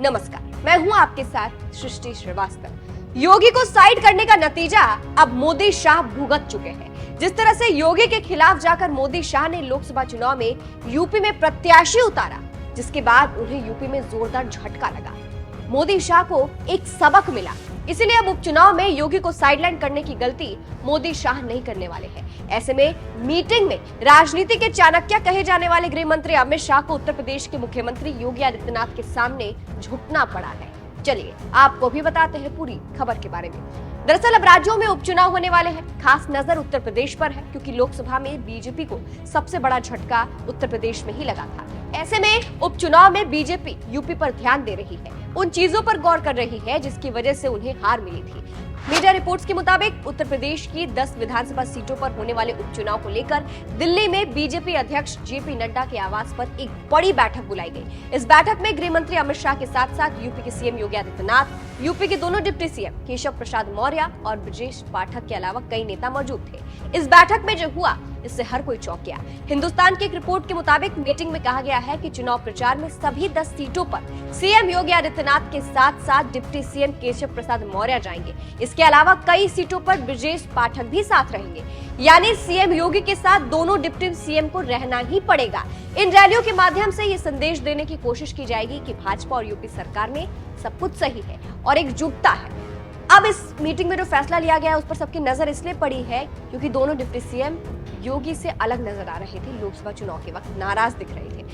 नमस्कार, मैं हूं आपके साथ सृष्टि श्रीवास्तव। योगी को साइड करने का नतीजा अब मोदी शाह भुगत चुके हैं। जिस तरह से योगी के खिलाफ जाकर मोदी शाह ने लोकसभा चुनाव में यूपी में प्रत्याशी उतारा, जिसके बाद उन्हें यूपी में जोरदार झटका लगा। मोदी शाह को एक सबक मिला, इसीलिए अब उपचुनाव में योगी को साइडलाइन करने की गलती मोदी शाह नहीं करने वाले हैं। ऐसे में मीटिंग में राजनीति के चाणक्य कहे जाने वाले गृह मंत्री अमित शाह को उत्तर प्रदेश के मुख्यमंत्री योगी आदित्यनाथ के सामने झुकना पड़ा है। चलिए आपको भी बताते हैं पूरी खबर के बारे में। दरअसल अब राज्यों में उपचुनाव होने वाले हैं। खास नजर उत्तर प्रदेश पर है, क्योंकि लोकसभा में बीजेपी को सबसे बड़ा झटका उत्तर प्रदेश में ही लगा था। ऐसे में उपचुनाव में बीजेपी यूपी पर ध्यान दे रही है, उन चीजों पर गौर कर रही है जिसकी वजह से उन्हें हार मिली थी। मीडिया रिपोर्ट्स के मुताबिक उत्तर प्रदेश की 10 विधानसभा सीटों पर होने वाले उपचुनाव को लेकर दिल्ली में बीजेपी अध्यक्ष जेपी नड्डा के आवास पर एक बड़ी बैठक बुलाई गई। इस बैठक में गृह मंत्री अमित शाह के साथ साथ यूपी के सीएम योगी आदित्यनाथ, यूपी के दोनों डिप्टी सीएम केशव प्रसाद मौर्य और ब्रजेश पाठक के अलावा कई नेता मौजूद थे। इस बैठक में जो हुआ, इससे हर कोई चौंक गया। हिंदुस्तान की एक रिपोर्ट के मुताबिक मीटिंग में कहा गया है कि चुनाव प्रचार में सभी 10 सीटों पर सीएम योगी आदित्यनाथ के साथ साथ डिप्टी सीएम केशव प्रसाद मौर्य जाएंगे। इसके अलावा कई सीटों पर ब्रजेश पाठक भी साथ रहेंगे, यानी सीएम योगी के साथ दोनों डिप्टी सीएम को रहना ही पड़ेगा। इन रैलियों के माध्यम से ये संदेश देने की कोशिश की जाएगी कि भाजपा और यूपी सरकार में सब कुछ सही है और एकजुटता है। अब इस मीटिंग में जो फैसला लिया गया है उस पर सबकी नजर इसलिए पड़ी है क्योंकि दोनों डिप्टी सीएम योगी से अलग नजर आ रहे थे। लोकसभा चुनाव के वक्त नाराज दिख रहे थे।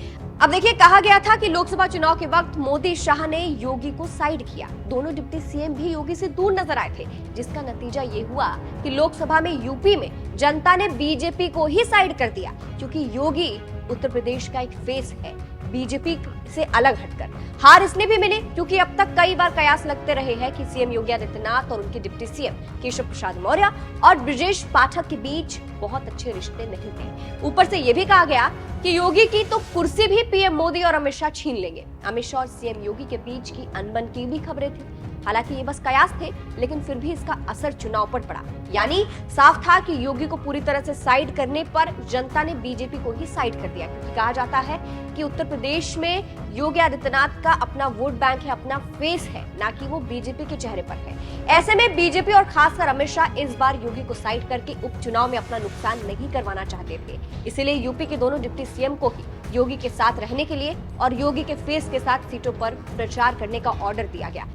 अब देखिए, कहा गया था कि लोकसभा चुनाव के वक्त मोदी शाह ने योगी को साइड किया। दोनों डिप्टी सीएम भी योगी से दूर नजर आए थे, जिसका नतीजा ये हुआ कि लोकसभा में यूपी में जनता ने बीजेपी को ही साइड कर दिया, क्योंकि योगी उत्तर प्रदेश का एक फेस है बीजेपी से अलग हटकर। हार इसलिए भी मिली क्योंकि अब तक कई बार कयास लगते रहे हैं कि सीएम योगी आदित्यनाथ और उनके डिप्टी सीएम केशव प्रसाद मौर्य और ब्रजेश पाठक के बीच बहुत अच्छे रिश्ते नहीं थे। ऊपर से यह भी कहा गया कि योगी की तो कुर्सी भी पीएम मोदी और अमित शाह छीन लेंगे। अमित शाह और सीएम योगी के बीच की अनबन की भी खबरें थी। हालांकि ये बस कयास थे, लेकिन फिर भी इसका असर चुनाव पर पड़ा। यानी साफ था कि योगी को पूरी तरह से साइड करने पर जनता ने बीजेपी को ही साइड कर दिया, क्योंकि कहा जाता है कि उत्तर प्रदेश में योगी आदित्यनाथ का अपना वोट बैंक है, अपना फेस है, ना कि वो बीजेपी के चेहरे पर है। ऐसे में बीजेपी और खासकर अमित शाह इस बार योगी को साइड करके उपचुनाव में अपना नुकसान नहीं करवाना चाहते थे। इसीलिए यूपी के दोनों डिप्टी सीएम को ही योगी के साथ रहने के लिए और योगी के फेस के साथ सीटों पर प्रचार करने का ऑर्डर दिया गया।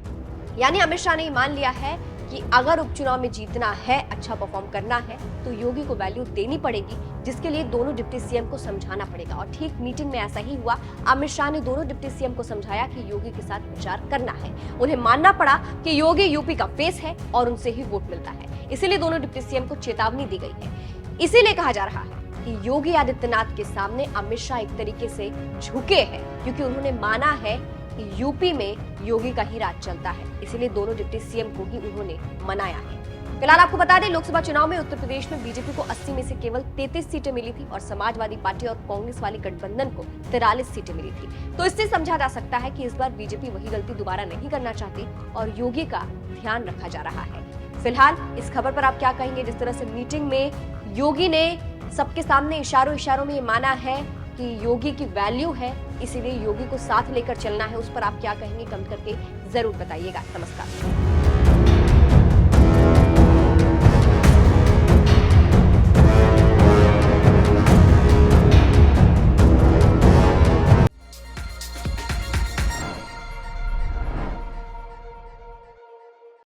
यानी अमित शाह ने मान लिया है कि अगर उपचुनाव में जीतना है, अच्छा परफॉर्म करना है, तो योगी को वैल्यू देनी पड़ेगी, जिसके लिए दोनों डिप्टी सीएम को समझाना पड़ेगा। और ठीक मीटिंग में ऐसा ही हुआ। अमित शाह ने दोनों डिप्टी सीएम को समझाया कि योगी के साथ प्रचार करना है। उन्हें मानना पड़ा कि योगी यूपी का फेस है और उनसे ही वोट मिलता है। इसीलिए दोनों डिप्टी सीएम को चेतावनी दी गई है। इसीलिए कहा जा रहा है कि योगी आदित्यनाथ के सामने अमित शाह एक तरीके से झुके हैं, क्योंकि उन्होंने माना है कि यूपी में योगी का ही राज चलता है। इसीलिए दोनों डिप्टी सीएम को ही उन्होंने मनाया है। फिलहाल आपको बता दें, लोकसभा चुनाव में उत्तर प्रदेश में बीजेपी को 80 में से केवल 33 सीटें मिली थी और समाजवादी पार्टी और कांग्रेस वाले गठबंधन को 43 सीटें मिली थी। तो इससे समझा जा सकता है कि इस बार बीजेपी वही गलती दोबारा नहीं करना चाहती और योगी का ध्यान रखा जा रहा है। फिलहाल इस खबर पर आप क्या कहेंगे? जिस तरह से मीटिंग में योगी ने सबके सामने इशारों में ये माना है कि योगी की वैल्यू है, इसीलिए योगी को साथ लेकर चलना है, उस पर आप क्या कहेंगे? कमेंट करके जरूर बताइएगा। नमस्कार।